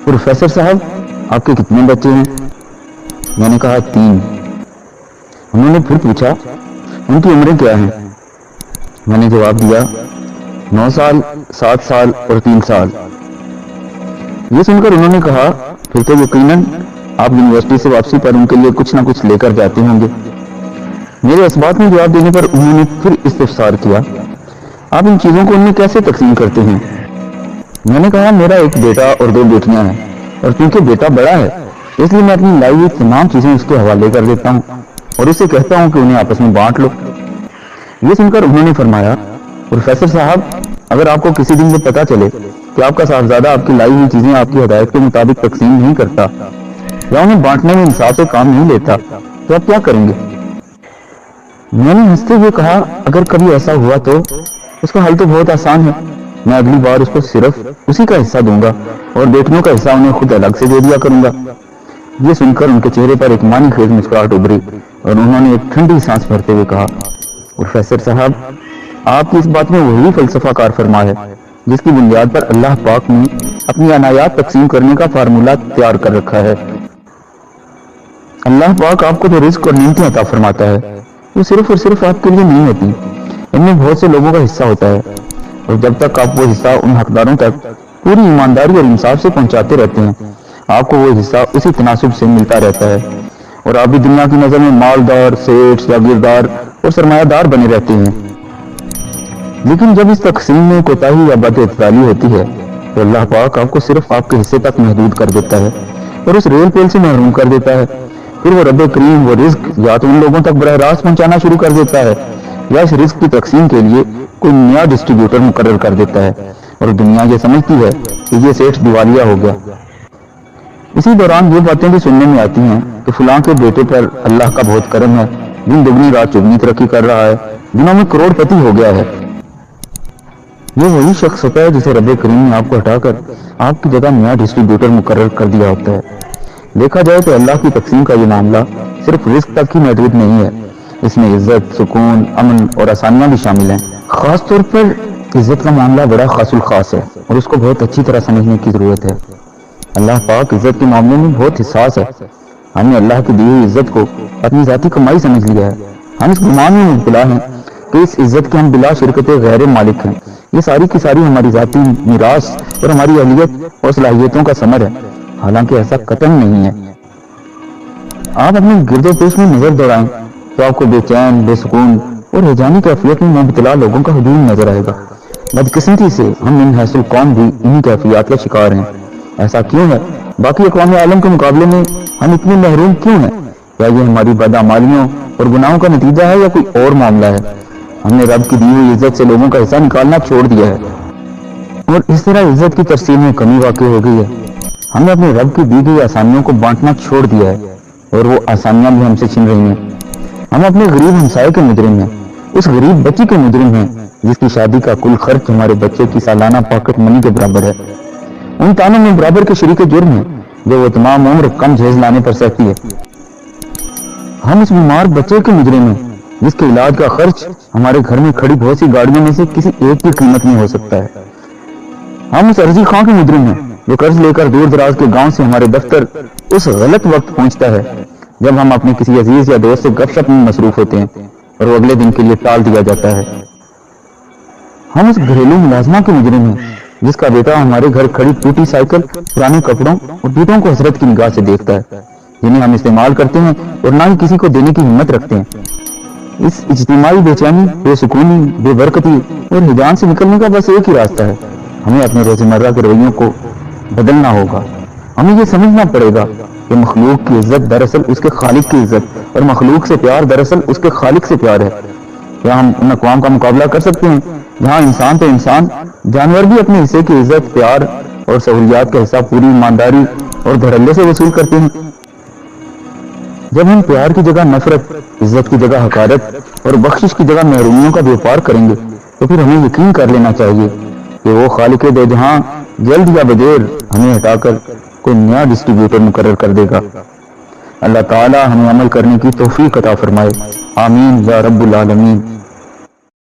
Professor صاحب آپ کے کتنے بچے ہیں؟ میں نے کہا 3۔ انہوں نے پھر پوچھا ان کی عمریں کیا ہیں؟ میں نے جواب دیا 9 سال، 7 سال اور 3 سال۔ یہ سن کر انہوں نے کہا پھر تو یقیناً آپ یونیورسٹی سے واپسی پر ان کے لیے کچھ نہ کچھ لے کر جاتے ہوں گے۔ میرے اس بات میں جواب دینے پر انہوں نے پھر استفسار کیا آپ ان چیزوں کو ان میں کیسے تقسیم کرتے ہیں؟ میں نے کہا میرا ایک بیٹا اور 2 بیٹیاں ہیں، اور کیونکہ بیٹا بڑا ہے اس لیے میں اپنی لائی ہوئی تمام چیزیں اس کے حوالے کر دیتا ہوں اور اسے کہتا ہوں کہ انہیں آپس میں بانٹ لو۔ یہ سن کر انہوں نے فرمایا پروفیسر صاحب اگر آپ کو کسی دن یہ پتا چلے کہ آپ کا صاحبزادہ آپ کی لائی ہوئی چیزیں آپ کی ہدایت کے مطابق تقسیم نہیں کرتا یا انہیں بانٹنے میں انصاف سے کام نہیں لیتا تو آپ کیا کریں گے؟ میں نے ہنستے ہوئے کہا اگر کبھی ایسا ہوا تو اس کا حل تو بہت آسان ہے، میں اگلی بار اس کو صرف اسی کا حصہ دوں گا اور بیٹیوں کا حصہ انہیں خود الگ سے دے دیا کروں گا۔ یہ سن کر ان کے چہرے پر ایک معنی خیز مسکراہٹ ابھری اور انہوں نے ایک ٹھنڈی سانس بھرتے ہوئے کہا پروفیسر صاحب آپ کی اس بات میں وہی فلسفہ کار فرما ہے جس کی بنیاد پر اللہ پاک نے اپنی عنایات تقسیم کرنے کا فارمولہ تیار کر رکھا ہے۔ اللہ پاک آپ کو جو رزق اور نعمتیں عطا فرماتا ہے وہ صرف اور صرف آپ کے لیے نہیں ہوتی، ان میں بہت سے لوگوں کا حصہ ہوتا ہے، اور جب تک آپ وہ حصہ ان حقداروں تک پوری ایمانداری اور انصاف سے پہنچاتے رہتے ہیں آپ کو وہ حصہ اسی تناسب سے ملتا رہتا ہے، اور آپ بھی دنیا کی نظر میں مالدار، سیٹھ، جاگیردار اور سرمایہ دار بنے رہتے ہیں۔ لیکن جب اس تقسیم میں کوتاہی یا بد اعتدالی ہوتی ہے تو اللہ پاک آپ کو صرف آپ کے حصے تک محدود کر دیتا ہے اور اس ریل پیل سے محروم کر دیتا ہے۔ پھر وہ رب کریم وہ رزق یا تو ان لوگوں تک براہ راست پہنچانا شروع کر دیتا ہے یا اس رزق کی تقسیم کے لیے کوئی نیا ڈسٹریبیوٹر مقرر کر دیتا ہے، اور دنیا یہ سمجھتی ہے کہ یہ سیٹھ دیوالیہ ہو گیا۔ اسی دوران یہ باتیں بھی سننے میں آتی ہیں کہ فلاں کے بیٹے پر اللہ کا بہت کرم ہے، دن دگنی رات چگنی ترقی کر رہا ہے، دنوں میں کروڑ پتی ہو گیا ہے۔ یہ وہی شخص ہوتا ہے جسے رب کریم نے آپ کو ہٹا کر آپ کی جگہ نیا ڈسٹریبیوٹر مقرر کر دیا ہوتا ہے۔ دیکھا جائے تو اللہ کی تقسیم کا یہ معاملہ صرف رزق تک ہی محدود نہیں ہے، اس میں عزت، سکون، امن اور آسانیاں بھی شامل ہیں۔ خاص طور پر عزت کا معاملہ بڑا خاص الخاص ہے اور اس کو بہت اچھی طرح سمجھنے کی ضرورت ہے۔ اللہ پاک عزت کے معاملے میں بہت حساس ہے۔ ہم نے اللہ کی دی ہوئی عزت کو اپنی ذاتی کمائی سمجھ لیا ہے۔ ہم اس گمان میں مبتلا ہیں کہ اس عزت کے ہم بلا شرکت غیر مالک ہیں، یہ ساری کی ساری ہماری ذاتی میراث اور ہماری اہلیت اور صلاحیتوں کا ثمر ہے، حالانکہ ایسا قطعاً نہیں ہے۔ آپ اپنے گرد و پیش میں نظر دوڑائیں تو آپ کو بے چین، بے سکون اور ہیجانی کیفیت میں مبتلا لوگوں کا ہجوم نظر آئے گا۔ بدقسمتی سے ہم من حیث القوم بھی انہی کیفیات کا شکار ہیں۔ ایسا کیوں ہے؟ باقی اقوام عالم کے مقابلے میں ہم اتنے محروم کیوں ہیں؟ کیا یہ ہماری بدعمالیوں اور گناہوں کا نتیجہ ہے یا کوئی اور معاملہ ہے؟ ہم نے رب کی دی ہوئی عزت سے لوگوں کا حصہ نکالنا چھوڑ دیا ہے اور اس طرح عزت کی ترسیل میں کمی واقع ہو گئی ہے۔ ہم نے اپنے رب کی دی گئی آسانیوں کو بانٹنا چھوڑ دیا ہے اور وہ آسانیاں بھی ہم سے چھن رہی ہیں۔ ہم اپنے غریب ہمسائے کے مجرم ہیں، اس غریب بچی کے مجرم ہیں جس کی شادی کا کل خرچ ہمارے بچے کی سالانہ پاکٹ منی کے برابر ہے۔ ان تانوں میں برابر کے شریک جرم ہیں جو وہ تمام عمر کم جہیز لانے پر سہتی ہے۔ ہم اس بیمار بچے کے مجرم ہیں جس کے علاج کا خرچ ہمارے گھر میں کھڑی بہت سی گاڑیوں میں سے کسی ایک کی قیمت میں ہو سکتا ہے۔ ہم اس عرضی خواہ کے مجرم ہیں جو قرض لے کر دور دراز کے گاؤں سے ہمارے دفتر اس غلط وقت پہنچتا ہے جب ہم اپنے کسی عزیز یا دوست سے گپ شپ میں مصروف ہوتے ہیں اور وہ اگلے دن کے لیے ٹال دیا جاتا ہے۔ ہم اس گھریلو ملازمہ کے مجرم ہیں جس کا بیٹا ہمارے گھر کھڑی ٹوٹی سائیکل، پرانے کپڑوں اور جوتوں کو حسرت کی نگاہ سے دیکھتا ہے جنہیں ہم استعمال کرتے ہیں اور نہ ہی کسی کو دینے کی ہمت رکھتے ہیں۔ اس اجتماعی بے چینی، بے سکونی، بے برکتی اور ہجان سے نکلنے کا بس ایک ہی راستہ ہے، ہمیں اپنے روزمرہ کے رویوں کو بدلنا ہوگا۔ ہمیں یہ سمجھنا پڑے گا کہ مخلوق کی عزت دراصل اس کے خالق کی عزت اور مخلوق سے پیار دراصل اس کے خالق سے پیار ہے۔ کیا ہم ان اقوام کا مقابلہ کر سکتے ہیں جہاں انسان تو انسان، جانور بھی اپنے حصے کی عزت، پیار اور سہولیات کا حصہ پوری ایمانداری اور دھڑلے سے وصول کرتے ہیں؟ جب ہم پیار کی جگہ نفرت، عزت کی جگہ حقارت اور بخشش کی جگہ محرومیوں کا بیوپار کریں گے تو پھر ہمیں یقین کر لینا چاہیے کہ وہ خالق دو جہاں جلد یا بدیر ہمیں ہٹا کر کوئی نیا ڈسٹریبیوٹر مقرر کر دے گا۔ اللہ تعالی ہمیں عمل کرنے کی توفیق عطا فرمائے، آمین یا رب العالمین۔